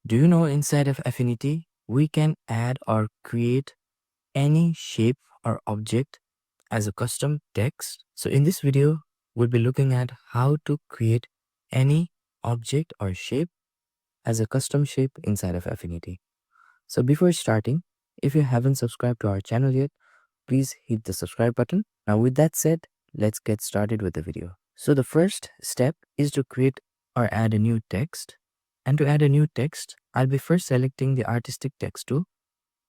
Do you know inside of Affinity, we can add or create any shape or object as a custom text? So in this video, we'll be looking at how to create any object or shape as a custom shape inside of Affinity. So before starting, if you haven't subscribed to our channel yet, please hit the subscribe button. Now with that said, let's get started with the video. So the first step is to create or add a new text. And to add a new text, I'll be first selecting the artistic text tool.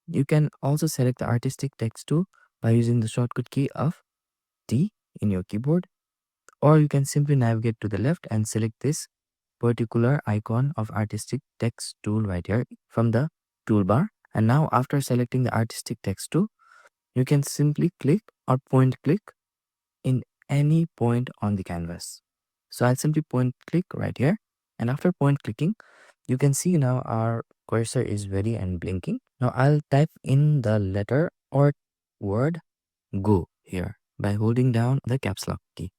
You can also select the artistic text tool by using the shortcut key of T in your keyboard, or you can simply navigate to the left and select this particular icon of artistic text tool right here from the toolbar. And now after selecting the artistic text tool, you can simply click or point click in any point on the canvas. So I'll simply point click right here, and after point clicking, you can see now our cursor is ready and blinking. Now I'll type in the letter or word go here by holding down the caps lock key.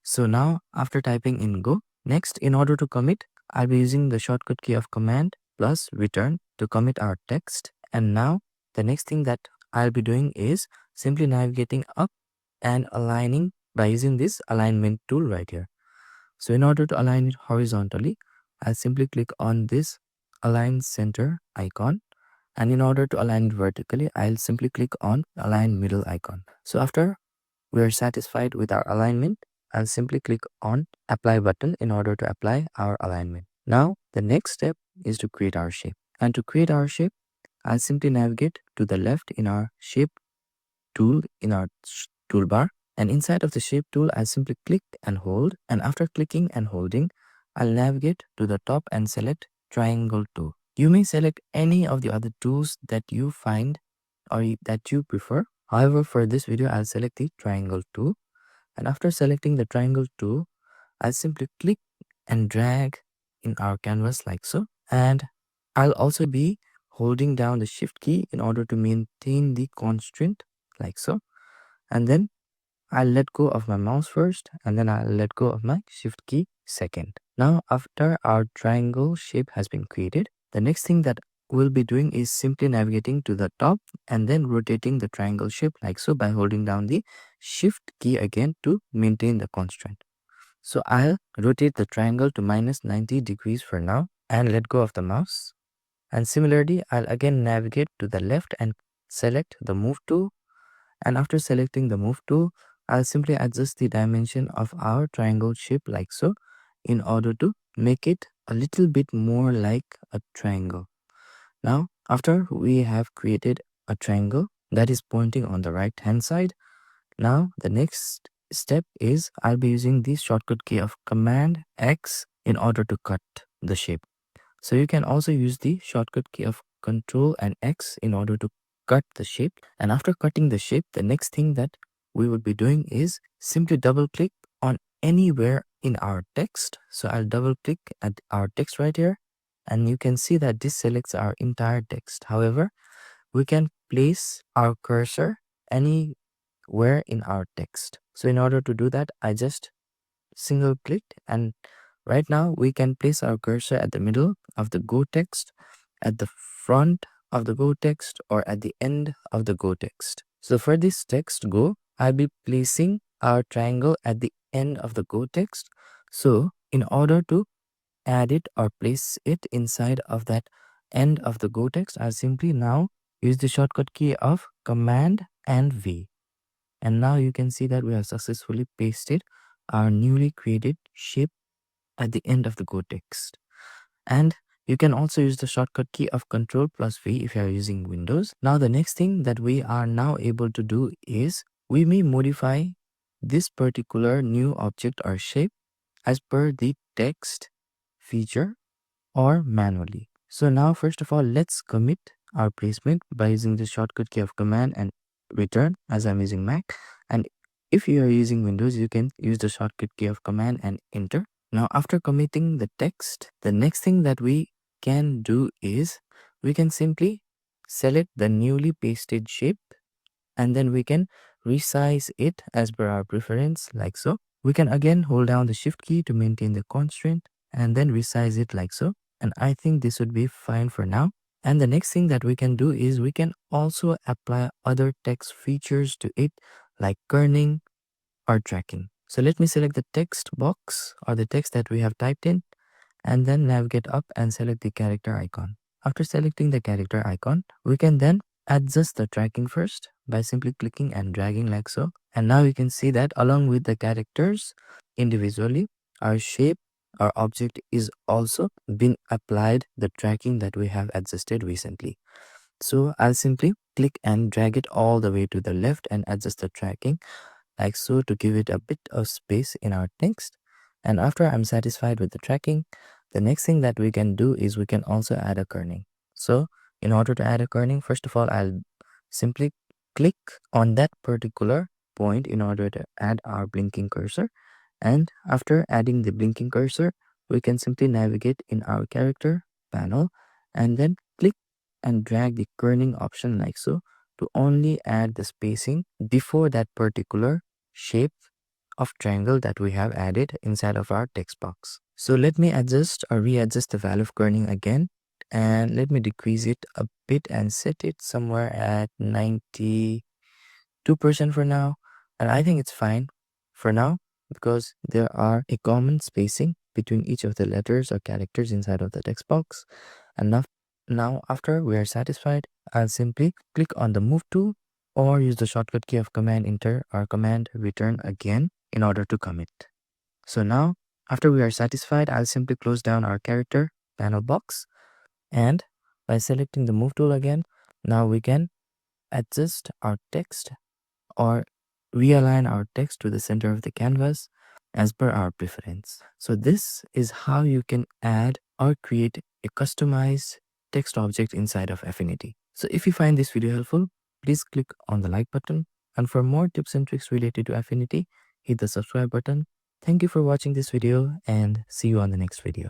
So now after typing in go, next in order to commit, I'll be using the shortcut key of command plus return to commit our text. And now the next thing that I'll be doing is simply navigating up and aligning by using this alignment tool right here. So in order to align it horizontally, I'll simply click on this align center icon. And in order to align it vertically, I'll simply click on align middle icon. So after we are satisfied with our alignment, I'll simply click on apply button in order to apply our alignment. Now the next step is to create our shape. And to create our shape, I'll simply navigate to the left in our shape tool in our toolbar, and inside of the shape tool I'll simply click and hold, and after clicking and holding I'll navigate to the top and select triangle tool. You may select any of the other tools that you find or that you prefer. However, for this video I'll select the triangle tool, and after selecting the triangle tool I'll simply click and drag in our canvas like so, and I'll also be holding down the shift key in order to maintain the constraint like so, and then I'll let go of my mouse first, and then I'll let go of my shift key second. Now after our triangle shape has been created, the next thing that we'll be doing is simply navigating to the top and then rotating the triangle shape like so by holding down the shift key again to maintain the constraint. So I'll rotate the triangle to minus 90 degrees for now and let go of the mouse. And similarly, I'll again navigate to the left and select the move tool. And after selecting the move tool, I'll simply adjust the dimension of our triangle shape like so in order to make it a little bit more like a triangle. Now, after we have created a triangle that is pointing on the right hand side, now the next step is I'll be using the shortcut key of Command X in order to cut the shape. So you can also use the shortcut key of Control and X in order to cut the shape. And after cutting the shape, the next thing that we will be doing is simply double click on anywhere in our text. So I'll double click at our text right here, and you can see that this selects our entire text. However, we can place our cursor anywhere in our text. So in order to do that, I just single clicked, and right now we can place our cursor at the middle of the go text, at the front of the go text, or at the end of the go text. So for this text go, I'll be placing our triangle at the end of the go text. So in order to add it or place it inside of that end of the go text, I'll simply now use the shortcut key of Command and V. And now you can see that we have successfully pasted our newly created shape at the end of the go text. And you can also use the shortcut key of Ctrl plus V if you are using Windows. Now the next thing that we are now able to do is we may modify this particular new object or shape as per the text feature or manually. So now first of all, let's commit our placement by using the shortcut key of Command and return, as I'm using Mac. And if you are using Windows, you can use the shortcut key of Command and enter. Now after committing the text, the next thing that we can do is we can simply select the newly pasted shape, and then we can resize it as per our preference like so. We can again hold down the shift key to maintain the constraint and then resize it like so. and I think this would be fine for now. And the next thing that we can do is we can also apply other text features to it, like kerning or tracking. So let me select the text box or the text that we have typed in, and then navigate up and select the character icon. After selecting the character icon, we can then adjust the tracking first by simply clicking and dragging like so. And now you can see that along with the characters individually, our shape, our object is also been applied the tracking that we have adjusted recently. So I'll simply click and drag it all the way to the left and adjust the tracking like so to give it a bit of space in our text. And after I'm satisfied with the tracking, the next thing that we can do is we can also add a kerning. So in order to add a kerning, first of all, I'll simply click on that particular point in order to add our blinking cursor. And after adding the blinking cursor, we can simply navigate in our character panel and then click and drag the kerning option like so to only add the spacing before that particular shape of triangle that we have added inside of our text box. So let me adjust or readjust the value of kerning again, and let me decrease it a bit and set it somewhere at 92% for now. And I think it's fine for now because there are a common spacing between each of the letters or characters inside of the text box. And now after we are satisfied, I'll simply click on the move tool or use the shortcut key of command enter or command return again in order to commit. So now after we are satisfied, I'll simply close down our character panel box, and by selecting the move tool again, now we can adjust our text or realign our text to the center of the canvas as per our preference. So this is how you can add or create a customized text object inside of Affinity. So if you find this video helpful, please click on the like button, and for more tips and tricks related to Affinity, hit the subscribe button. Thank you for watching this video, and see you on the next video.